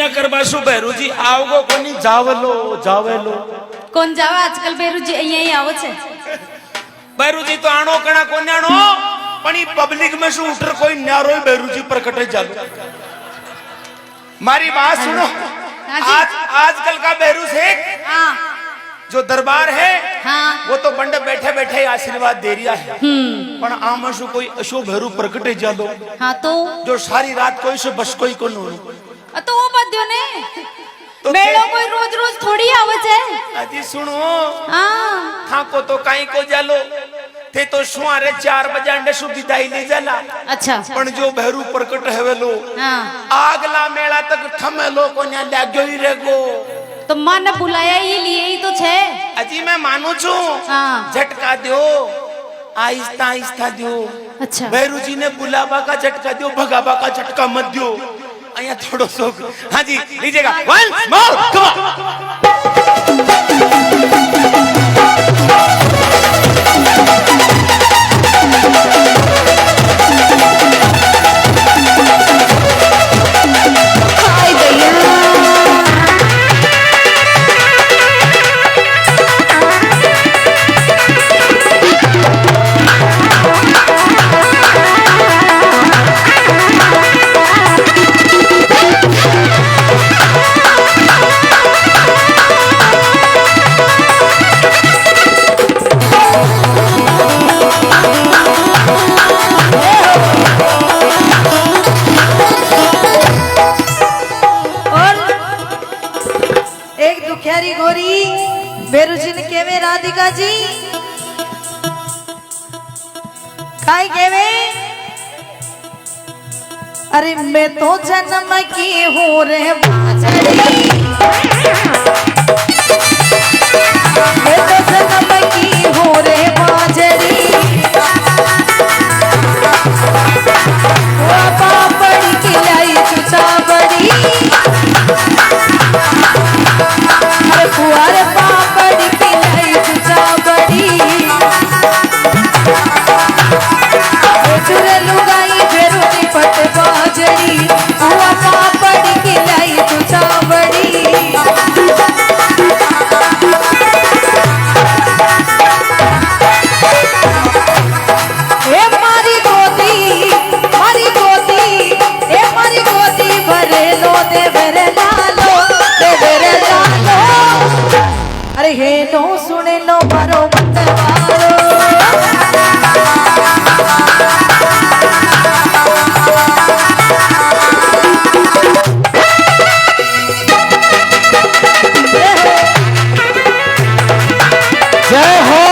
અહીંયા કરવાશું બેરુજી આવગો કોની જાવેલો કોણ જાવે આજકાલ બેરુજી અહીંયા આવો છે બેરુજી તો આણો કણા કોને આણો પણ ઈ પબ્લિક में શું ઉઠર કોઈ ન્યારો બેરુજી प्रकटे चालू मारी बात सुनो आजकल का बेरू शेख जो दरबार है वो तो बंडे बैठे बैठे आशीर्वाद दे रहा है पण आम शू कोई अशो भेरू प्रकटे जादो तो जो सारी रात कोई से बस कोई को नो तो वो बद्यो ने तो मेलो कोई रोज रोज थोड़ी आवे छे अजी सुनो था को तो काई को जालो थे तो सुआरे 4 बजे अंडे सु विदाई ले जाला अच्छा पण जो भेरू प्रकट हेवेलो आगला मेला तक थमेलो को न्या लाग्यो ही रेगो तो मां ने बुलाया ही लिए ही तो छे अजी मैं मानू छु झटका दो आहिस्ता आहिस्ता दो अच्छा भैरू जी ने बुलावा का झटका दो भगावा का झटका मत दो अया थोड़ो सो हां जी लीजिएगा वंस मोर कम राधिका जी काय केवे अरे मैं तो जन्म की हूँ रे बाजड़ी मैं तो जन्म की हूँ रे बाजड़ी पापड़ी खिलाई चुचा बड़ी अरे फुआरे पापड़ी खिलाई चुचा बड़ी चुरे लुगाई फेरुनी पट बाजड़ी हुआ पापड़ी खिलाई चुचा बड़ी अरे हे नो सुने लो मारो मतवारो जय हो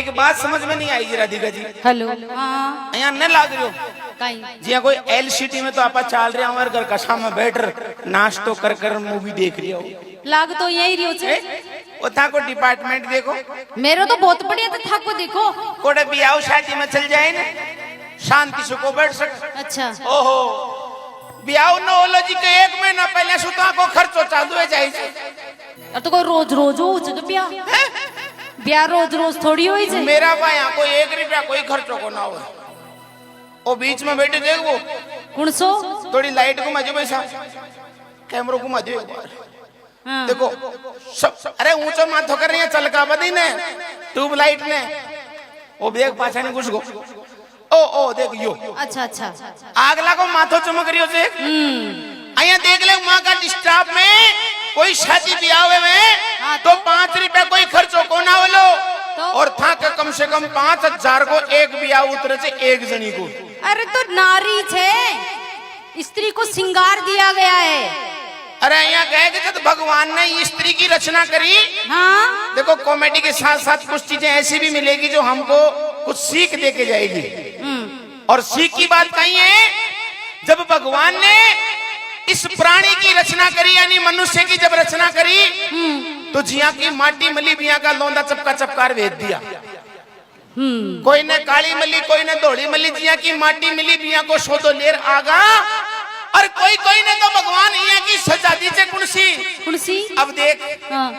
एक बात समझ में नहीं आई जी राधिका जी, हेलो हाँ यहाँ न लाग रही हो कहीं जी कोई एलसीडी में तो आप चाल रहे हमारे घर कसा में बैठ नाश्तो कर कर मूवी देख रही हो, लाग तो यही रही छे। वो था को डिपार्टमेंट देखो, मेरे तो बहुत बढ़िया तो था को देखो कोड़े बियाह शादी में चल जाए ना शांति से को बैठ सक। अच्छा ओहो बियाह न होलो जी के 1 महीना पहले सुता को खर्चो चालू है जाए और तो कोई रोज रोज हो तो ब्याह ब्याह रोज रोज थोड़ी होई छे। मेरा भाई यहाँ कोई 1 रुपया कोई खर्चो को ना हो, वो बीच में बैठे देख वो कौन सो थोड़ी लाइट घुमा दो भाई साहब, कैमरा घुमा दो एक बार हाँ। देखो सब अरे ऊंचा माथो कर रही है चलका बदी ने ट्यूबलाइट ने वो देख पाछा ने घुस गो ओ देख यो अच्छा अच्छा आगला को माथो चमक रही हो देख आया देख ले माँ का डिस्टर्ब में कोई शादी ब्याह हुए में हाँ, तो 5 रुपया कोई खर्चो को ना बोलो तो? और था कि कम से कम 5000 को एक ब्याह उतरे से एक जनी को। अरे तो नारी छे स्त्री को श्रृंगार दिया गया है। अरे यहाँ कहे कि जब भगवान ने स्त्री की रचना करी हाँ देखो कॉमेडी के साथ साथ कुछ चीजें ऐसी भी मिलेगी जो हमको कुछ सीख दे के जाएगी, और सीख की बात कही है जब भगवान ने इस प्राणी की रचना करी यानी मनुष्य की जब रचना करी तो जिया की माटी मली बिया का लौंदा चपका चपकार भेज दिया, कोई ने काली मली कोई ने धोड़ी मली जिया की माटी मिली बिया को सोदो लेर आगा, और कोई ने तो भगवान यहाँ की सजा दी चे कुर्सी कुर्सी अब देख हाँ।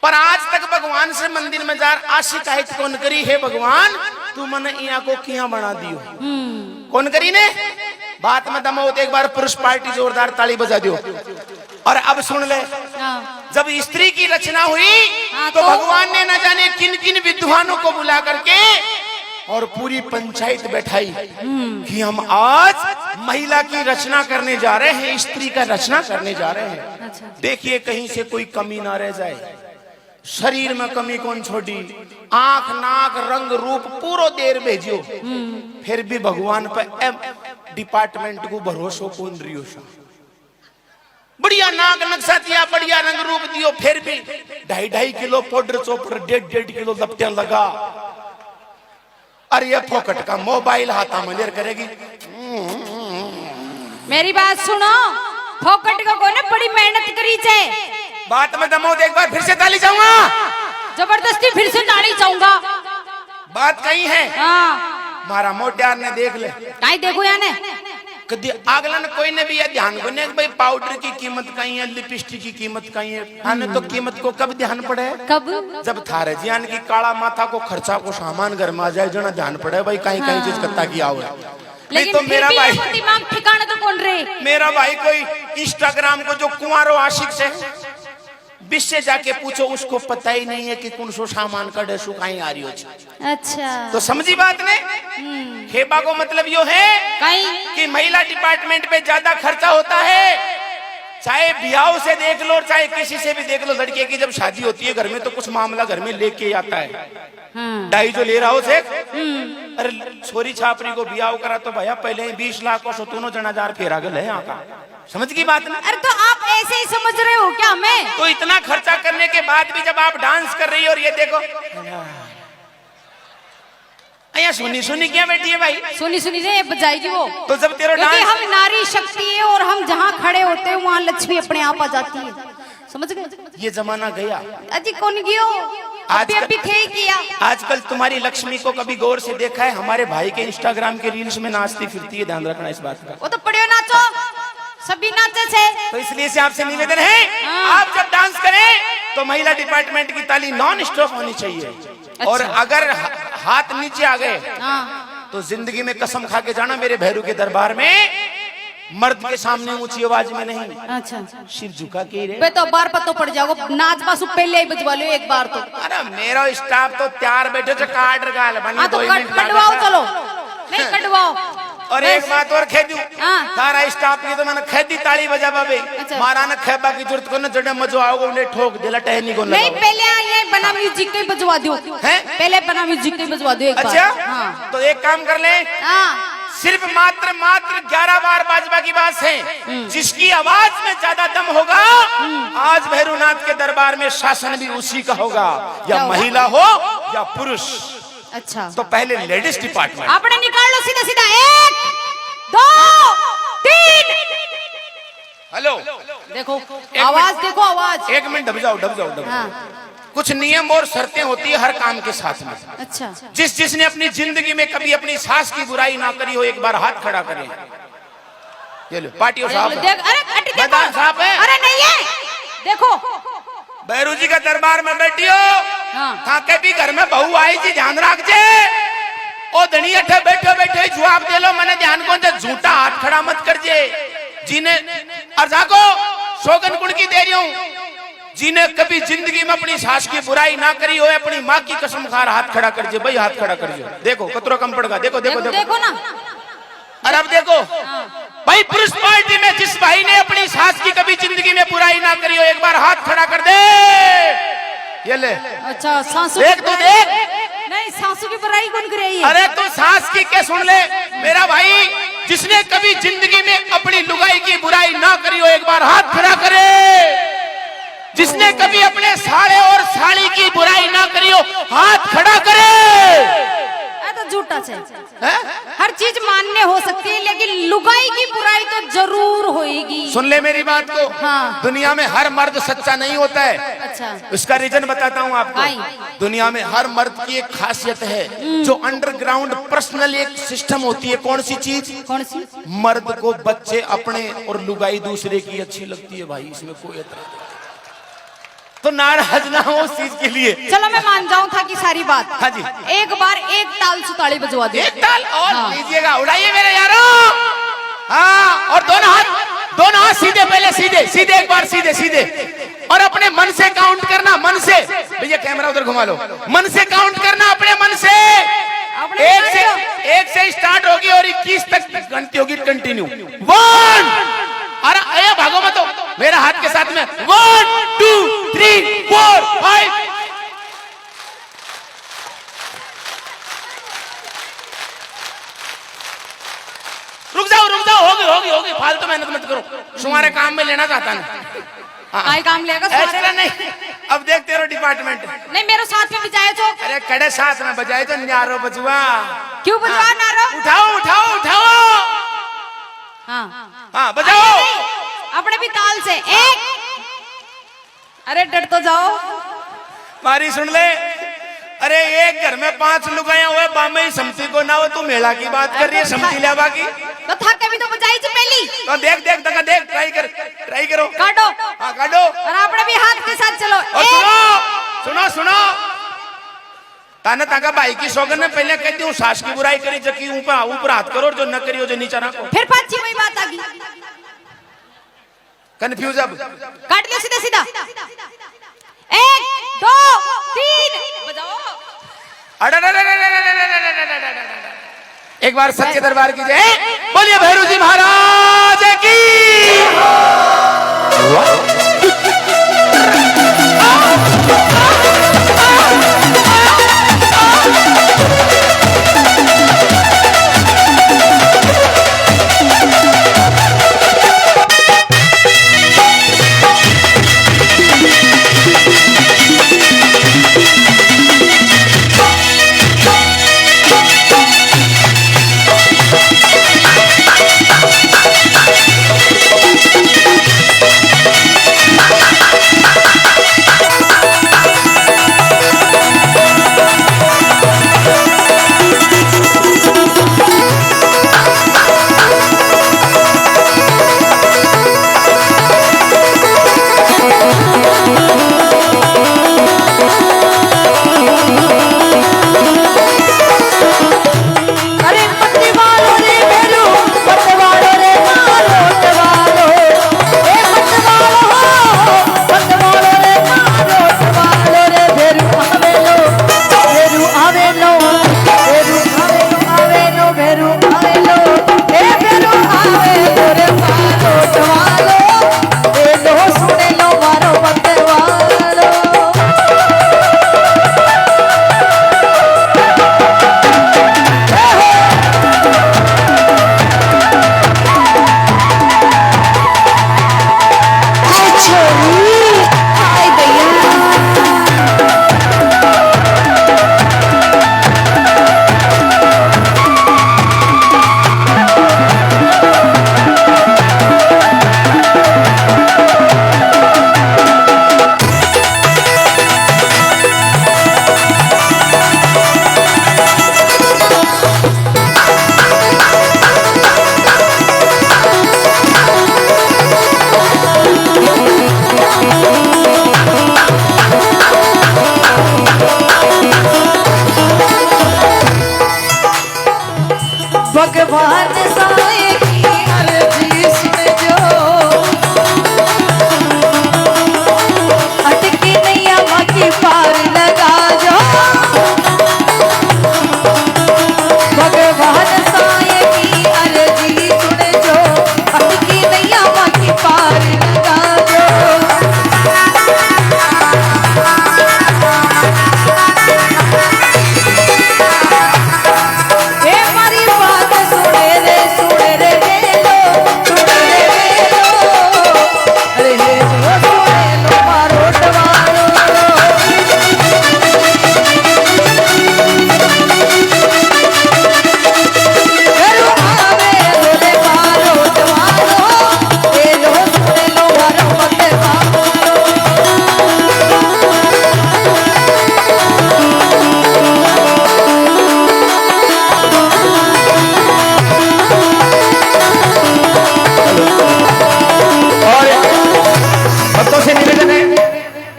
पर आज तक भगवान से मंदिर में जा आशिकायत कौन करी है भगवान तू मन यहाँ को किया बना दियो कौन करी ने बात में दम होते एक बार पुरुष पार्टी जोरदार ताली बजा दियो। और अब सुन ले हाँ। जब स्त्री की रचना हुई हाँ, तो भगवान ने न जाने किन किन विद्वानों को बुला करके और पूरी पंचायत बैठाई कि हम आज महिला की रचना करने जा रहे हैं, स्त्री का रचना करने जा रहे हैं। अच्छा। देखिए कहीं से कोई कमी ना रह जाए, शरीर में कमी कौन छोड़ी, आंख नाक रंग रूप पूरो देर भेजियो फिर भी भगवान पर डिपार्टमेंट को भरोसा कौन रियो सा, बढ़िया नाक नक्शा दिया बढ़िया रंग रूप दियो फिर भी 2.5 किलो पाउडर चोपर 1.5 किलो लपटिया लगा, अरे ये फोकट का मोबाइल हाथा में लेर करेगी। मेरी बात सुनो फोकट को कोने बड़ी मेहनत करी छे, बात में दमो एक बार फिर से ताली जाऊंगा, जबरदस्ती फिर से ताली चाहूंगा। बात कहीं है हाँ मारा मोटियार ने देख ले काई देखो याने कदी अगला ने कोई ने भी ये ध्यान को नहीं भाई पाउडर की कीमत कहीं है लिपस्टिक की कीमत कहीं है, हमें तो कीमत को कब ध्यान पड़े कब जब थारे जियान की काला माथा को खर्चा को सामान घर में आ जाए जना ध्यान पड़े भाई कहीं कहीं चीज कत्ता की आओ नहीं लेकिन तो फिर मेरा भी भाई ये दिमाग ठिकाने तो कौन रे, मेरा भाई कोई इंस्टाग्राम को जो कुंवारो आशिक से बीच से जाके पूछो उसको पता ही नहीं है कि कौन सो सामान का डेसु कहीं आ रही हो। अच्छा तो समझी बात ने खेबा को मतलब यो है कहीं कि महिला डिपार्टमेंट पे ज्यादा खर्चा होता है, चाहे ब्याह से देख लो चाहे किसी से भी देख लो, लड़के की जब शादी होती है घर में तो कुछ मामला घर में लेके आता है। हाँ। डाई जो ले रहा हो से अरे छोरी छापरी को ब्याह करा तो भैया पहले ही 20 लाख को सतूनो जनाजार फेरा गल है यहाँ का, समझ की बात ना। अरे तो आप ऐसे ही समझ रहे हो क्या हमें, तो इतना खर्चा करने के बाद भी जब आप डांस कर रही हो और ये देखो अया सुनी सुनी क्या बैठी है भाई, सुनी सुनी से बजाएगी वो, तो जब तेरा क्योंकि डांस हम नारी शक्ति है और हम जहाँ खड़े होते हैं वहाँ लक्ष्मी अपने आप आ जाती है, समझ गए। ये जमाना गया अजी कौन गियो अभी थे ही किया। आजकल तुम्हारी लक्ष्मी को कभी गौर से देखा है हमारे भाई के इंस्टाग्राम के रील्स में नाचती फिरती है, ध्यान रखना इस बात का। वो तो पढ़ियो नाचो सभी नाचे से, तो इसलिए से आपसे निवेदन है आप जब डांस करें तो महिला डिपार्टमेंट की ताली नॉन स्टॉप होनी चाहिए। अच्छा। और अगर हाथ नीचे आ गए हाँ। तो जिंदगी में कसम खा के जाना मेरे भैरू के दरबार में मर्द के सामने ऊंची आवाज में नहीं, अच्छा सिर झुका के रे बे तो बार पतो पड़ जाओगे, नाच पासू पहले ही बजवा लो एक बार तो। अरे मेरा स्टाफ तो तैयार बैठे जो कार्ड गाल बनी हाँ तो कटवाओ चलो, नहीं कटवाओ। और एक बात और कह दूं हाँ। सारा स्टाफ की तो मैंने खेदी ताली बजा बाबे अच्छा। मारा ना खेबा की जरूरत को ना जड़े मजो आओगे उन्हें ठोक दिला टहनी को नहीं पहले ये बना म्यूजिक के बजवा दो, हैं? पहले बना म्यूजिक के बजवा दो एक बार। अच्छा हाँ। तो एक काम कर ले हाँ सिर्फ मात्र 11 बार बाजवा की बात है। जिसकी आवाज में ज्यादा दम होगा, आज भैरवनाथ के दरबार में शासन भी उसी का होगा, या महिला हो या पुरुष। अच्छा, तो पहले लेडीज डिपार्टमेंट आपने निकाल लो सीधा सीधा। 1 2 3। हेलो, देखो आवाज, देखो आवाज। 1 मिनट ढब जाओ। हाँ। कुछ नियम और शर्तें होती है हर काम के साथ में। अच्छा, जिसने अपनी जिंदगी में कभी अपनी सास की बुराई ना करी हो, एक बार हाथ खड़ा करे। ये लो, पार्टियों साहब देख, अरे अटी देखो, मैदान साहब है। अरे नहीं है, देखो भैरू जी का दरबार में बैठी हो। हाँ। था के भी घर में बहू आई जी, ध्यान रख जे। ओ धनी अठे बैठे जवाब दे लो, मैंने ध्यान को झूठा हाथ खड़ा मत कर जे। जिन्हें अर्जा को शोगन गुण की दे रही हूं, जिन्हें कभी जिंदगी में अपनी सास की बुराई ना करी हो, अपनी माँ की कसम खा हाथ खड़ा कर जे भाई, हाथ खड़ा कर जे। देखो कतरो कम पड़गा, देखो ना। और अब देखो भाई, पुरुष पार्टी में जिस भाई ने अपनी सास की कभी जिंदगी में बुराई ना करी हो, एक बार हाथ खड़ा कर दे। ये ले। अच्छा, सासू देख तू देख। नहीं, सासू की बुराई कौन करे? अरे तू सास की क्या सुन ले मेरा भाई, जिसने कभी जिंदगी में अपनी लुगाई की बुराई ना करी हो, एक बार हाथ खड़ा करे। जिसने कभी अपने साले और साली की बुराई ना करी हो, हाथ खड़ा करे। तो झूठा से हर चीज मान्य हो सकती है, लेकिन लुगाई की बुराई तो जरूर होएगी। सुन ले मेरी बात को। हाँ। दुनिया में हर मर्द सच्चा नहीं होता है। अच्छा, इसका रीजन बताता हूँ आपको। दुनिया में हर मर्द की एक खासियत है, जो अंडरग्राउंड पर्सनल एक सिस्टम होती है। कौन सी चीज? कौन सी? मर्द को बच्चे अपने और लुगाई दूसरे की अच्छी लगती है भाई, इसमें कोई एतराज नहीं। तो नाराज ना हो उस चीज के लिए। चलो मैं मान जाऊं था कि सारी बात। हाँ जी। एक बार एक ताल सुताली बजवा दो। एक ताल और हाँ। लीजिएगा, उड़ाइए मेरे यारों। हाँ, और दोनों हाथ सीधे, पहले सीधे एक बार सीधे। और अपने मन से काउंट करना, मन से। भैया कैमरा उधर घुमा लो। मन से काउंट करना, अपने मन से। एक से स्टार्ट होगी और 21 तक गिनती होगी, कंटिन्यू। 1। अरे भागो मत, मेरा हाथ के साथ में। 1 2 3 4 5। रुक जाओ, होगी। फालतू मेहनत मत करो, तुम्हारे काम में लेना चाहता नहीं। आई काम लेगा ऐसा नहीं। अब देख तेरा डिपार्टमेंट नहीं, मेरे साथ में बजाए तो। अरे कड़े साथ में बजाए तो न्यारो बजुआ। क्यों बजवा नारो? उठाओ। हाँ बजाओ अपने भी ताल से। 1। अरे डर तो जाओ। मारी सुन ले। अरे एक घर में 5 लुगाया हुए, बामे समती को ना हो, तू मेला की बात कर रही है, समती लेवा की। तो थक के भी तो बजाई थी पहली। तो देख ट्राई करो। काटो। हाँ काटो। और अपने भी हाथ के साथ चलो। और सुनो। ताना ताका भाई की सौगन में पहले कहती हूँ, सास की बुराई करी जबकि ऊपर हाथ करो, जो न करी हो जो नीचा रखो। फिर पांच वही बात आ गई। कंफ्यूज। अब काट लिया सीधा। 1 2 3 बजाओ। एक बार सच्चे दरबार की जय बोलिए, भैरू जी महाराज की।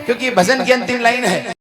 क्योंकि भजन की अंतिम लाइन है।